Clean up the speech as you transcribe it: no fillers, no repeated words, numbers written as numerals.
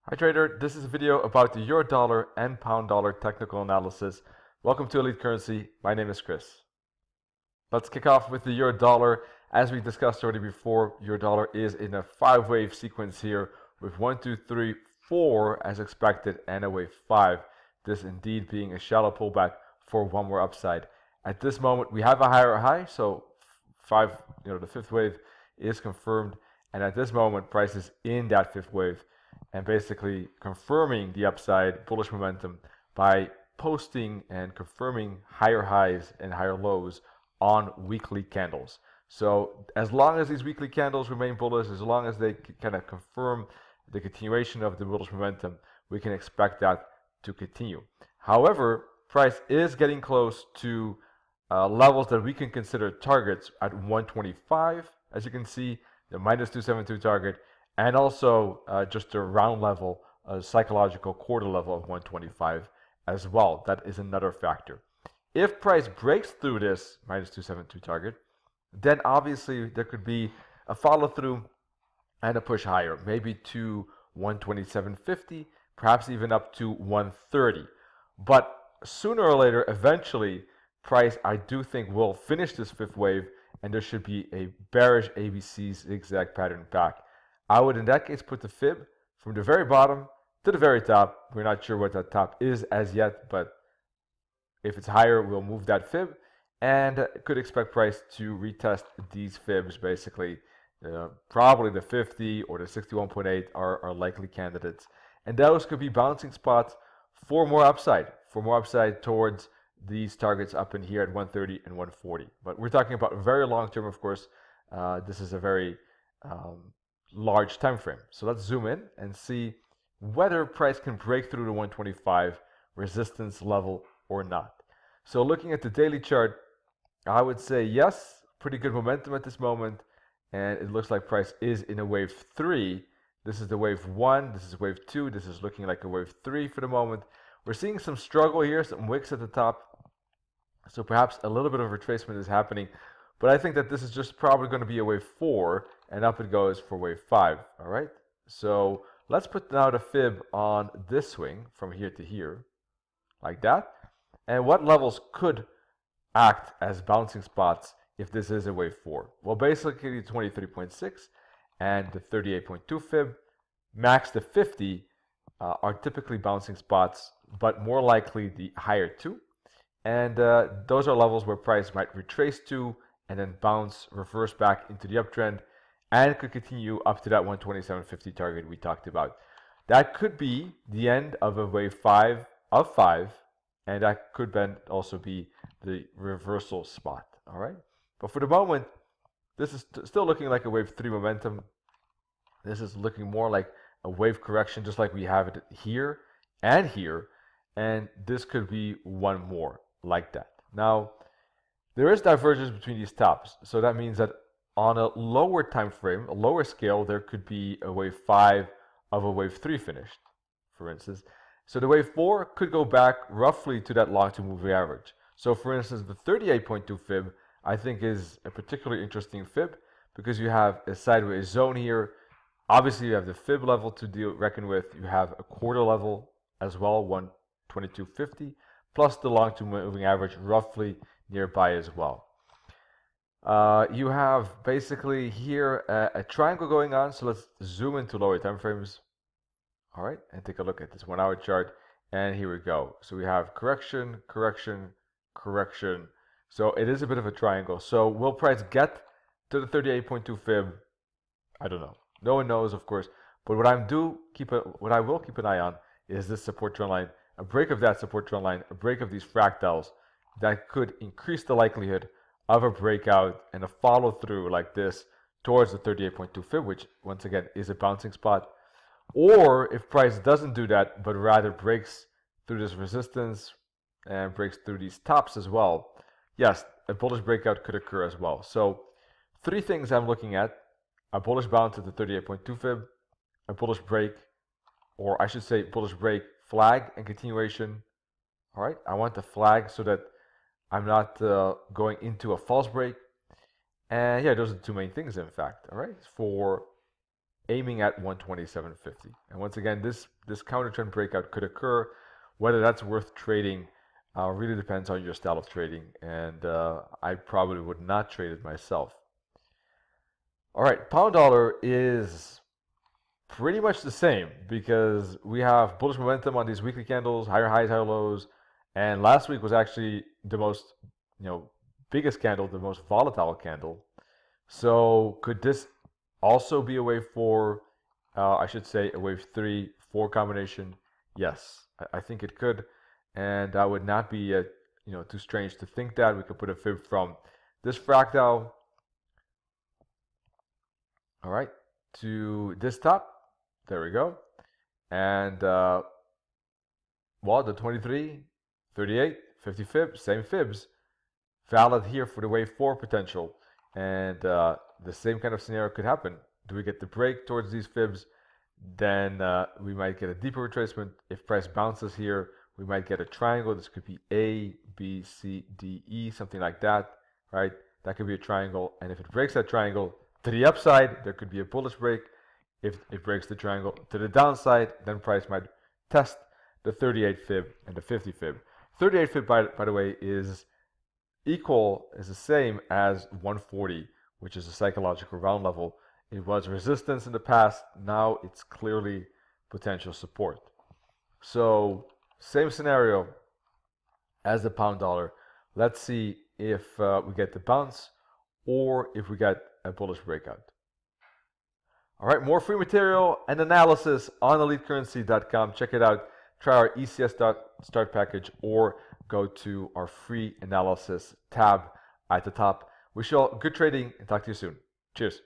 Hi trader, this is a video about the euro dollar and pound dollar technical analysis. Welcome to Elite Currency. My name is Chris. Let's kick off with the euro dollar. As we discussed already before, euro dollar is in a 5-wave sequence here with 1, 2, 3, 4 as expected and a wave 5. This indeed being a shallow pullback for one more upside. At this moment we have a higher high, so the fifth wave is confirmed, and at this moment price is in that fifth wave and basically confirming the upside bullish momentum by posting and confirming higher highs and higher lows on weekly candles. So as long as these weekly candles remain bullish, as long as they kind of confirm the continuation of the bullish momentum, we can expect that to continue. However, price is getting close to levels that we can consider targets at 125. As you can see, the minus 272 target, and also just a round level, a psychological quarter level of 125 as well. That is another factor. If price breaks through this minus 272 target, then obviously there could be a follow through and a push higher, maybe to 127.50, perhaps even up to 130. But sooner or later, eventually, price, I do think, will finish this fifth wave, and there should be a bearish ABC zigzag pattern back. I would in that case put the fib from the very bottom to the very top. We're not sure what that top is as yet, but if it's higher, we'll move that fib and could expect price to retest these fibs. Basically, probably the 50 or the 61.8 are likely candidates, and those could be bouncing spots for more upside towards these targets up in here at 130 and 140. But we're talking about very long term, of course. This is a very large time frame. So let's zoom in and see whether price can break through the 125 resistance level or not. So looking at the daily chart, I would say yes, pretty good momentum at this moment, and it looks like price is in a wave 3. This is the wave 1, this is wave 2, this is looking like a wave 3 for the moment. We're seeing some struggle here, some wicks at the top, so perhaps a little bit of retracement is happening. But I think that this is just probably going to be a wave 4, and up it goes for wave 5. All right. So let's put now the fib on this swing from here to here, like that. And what levels could act as bouncing spots if this is a wave 4? Well, basically 23.6 and the 38.2 fib, max to 50 are typically bouncing spots, but more likely the higher two. And those are levels where price might retrace to and then bounce, reverse back into the uptrend, and could continue up to that 127.50 target we talked about. That could be the end of a wave 5 of 5, and that could then also be the reversal spot. All right. But for the moment, this is still looking like a wave 3 momentum. This is looking more like a wave correction, just like we have it here and here, and this could be one more like that. Now, there is divergence between these tops, so that means that on a lower time frame, a lower scale, there could be a wave 5 of a wave 3 finished, for instance. So the wave 4 could go back roughly to that long-term moving average. So for instance, the 38.2 fib, I think, is a particularly interesting fib because you have a sideways zone here. Obviously, you have the fib level to reckon with. You have a quarter level as well, 122.50, plus the long-term moving average roughly nearby as well. You have basically here a triangle going on. So let's zoom into lower time frames. All right, and take a look at this 1 hour chart. And here we go. So we have correction, correction, correction. So it is a bit of a triangle. So will price get to the 38.2 fib? I don't know. No one knows, of course. But what I will keep an eye on is this support trend line. A break of that support trend line, a break of these fractals, that could increase the likelihood of a breakout and a follow through like this towards the 38.2 fib, which once again is a bouncing spot. Or if price doesn't do that, but rather breaks through this resistance and breaks through these tops as well, yes, a bullish breakout could occur as well. So 3 things I'm looking at: a bullish bounce at the 38.2 fib, a bullish break, or I should say bullish break, flag, and continuation. All right, I want the flag so that I'm not going into a false break. And yeah, those are the 2 main things, in fact. All right, for aiming at 127.50. And once again, this counter trend breakout could occur. Whether that's worth trading really depends on your style of trading, and I probably would not trade it myself. All right, pound dollar is pretty much the same because we have bullish momentum on these weekly candles, higher highs, higher lows, and last week was actually the most, biggest candle, the most volatile candle. So could this also be a wave 4, I should say a wave 3-4 combination? Yes, I think it could, and that would not be too strange to think that. We could put a fib from this fractal, all right, to this top. There we go. And well, the 23, 38, 50 fibs, same fibs, valid here for the wave 4 potential. And the same kind of scenario could happen. Do we get the break towards these fibs? Then we might get a deeper retracement. If price bounces here, we might get a triangle. This could be A, B, C, D, E, something like that, right? That could be a triangle. And if it breaks that triangle to the upside, there could be a bullish break. If it breaks the triangle to the downside, then price might test the 38 fib and the 50 fib. 38 fib, by the way, is the same as 140, which is a psychological round level. It was resistance in the past. Now it's clearly potential support. So same scenario as the pound dollar. Let's see if we get the bounce or if we get a bullish breakout. All right, more free material and analysis on elitecurrency.com. Check it out. Try our ECS start package or go to our free analysis tab at the top. Wish you all good trading and talk to you soon. Cheers.